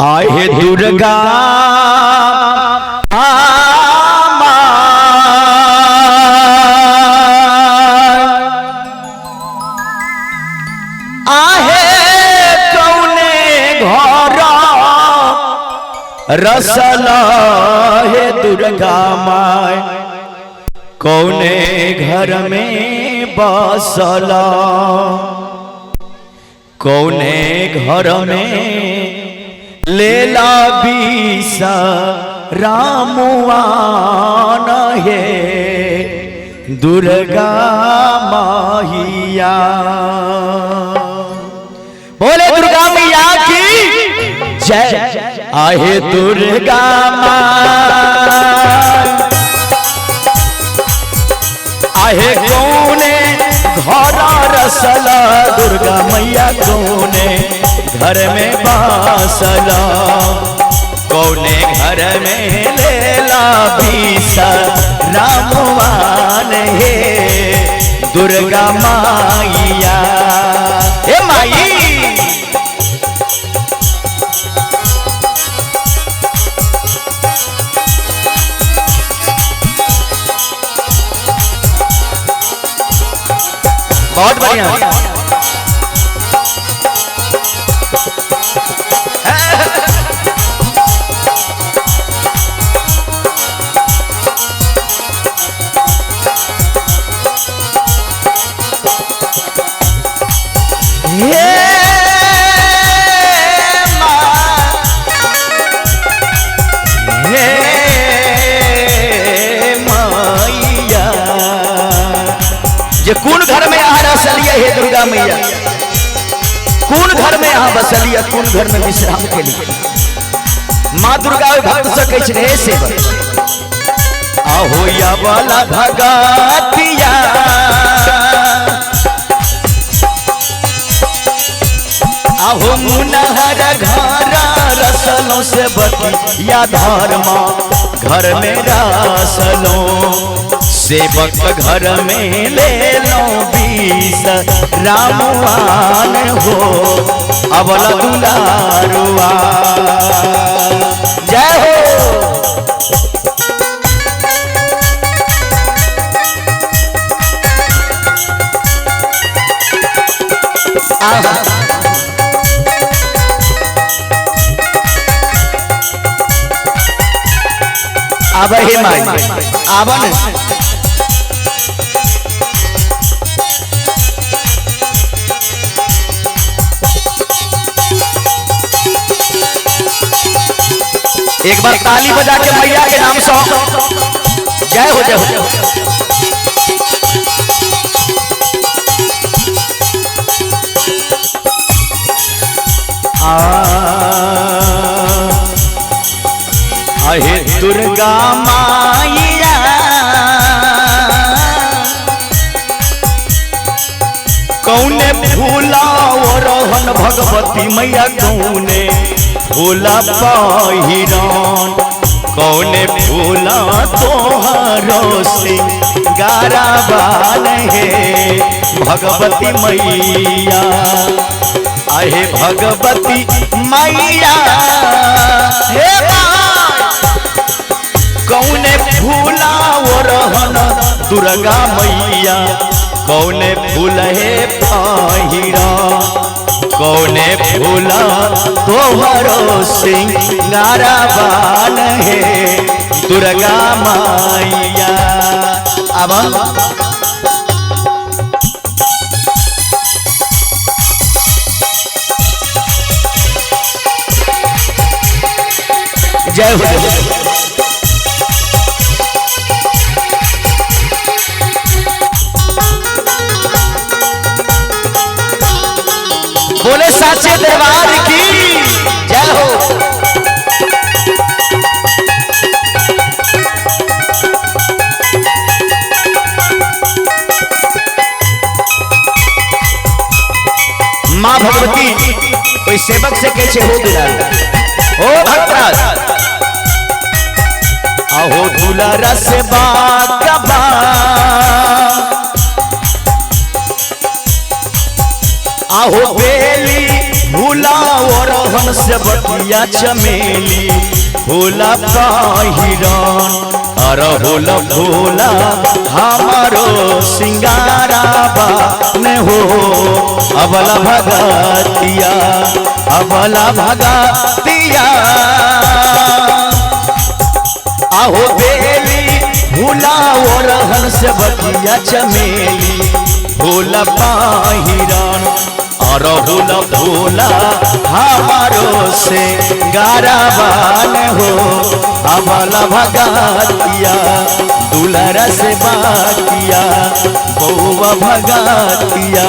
आहे दुर्गा रसला है दुर्गा माय कौने घर में बसला कौने घर में लेला बीसा रामुआन है दुर्गा माहिया। बोले दुर्गा मैया की जय। आहे दुर्गा आहे कौने घर रसला दुर्गा मैया कौने घर में बसला कौने घर में लेला बीसा रामवान है दुर्गा माइया। हे माई बहुत बढ़िया। ये कौन घर में यहाँ रसलिया है दुर्गा मैया कौन घर में यहाँ बसलिया कौन घर में विश्राम के लिए माँ दुर्गा भक्त सके से आहो या वाला भगतिया आहो मुनहर घर रसलों से बतिया धर्म घर में रसलों सेवक घर में ले लो बीस रामवान हो अवला दुलारुआ। जय हो। अब हे माई आवन एक बार ताली बजा के मैया के नाम से जय हो जय हो। आहे दुर्गा माइया कौने भूला रहन भगवती मैया कौने भूला पहिरन कौने भूला तोहरो सिंगारा बाल है भगवती मैया। आहे भगवती मैया हे कौने भूला रहन दुर्गा मैया कौने भूल है पहिरा कौने भूला तोहरो सिंगारा बाल है दुर्गा माइया। अब जय हो। बोले साचे दरबार की जय हो। माँ भगवती कोई सेवक से कैसे हो दिला ओ भक्तराज आहो दुलारा से बाकबा आहो बेली भूला और अरहन से बतिया चमेली भोला पाहिरन अरहुल भोला हमारो सिंगारा बाने हो अबला भगतिया अबला भगतिया आहो बेली भूला अरहन से बतिया चमेली भोला पाहिरन अरहुल भोला हमारो से गाराबान हो अबला भगतिया दुलरा से बातिया बउवा भगतिया।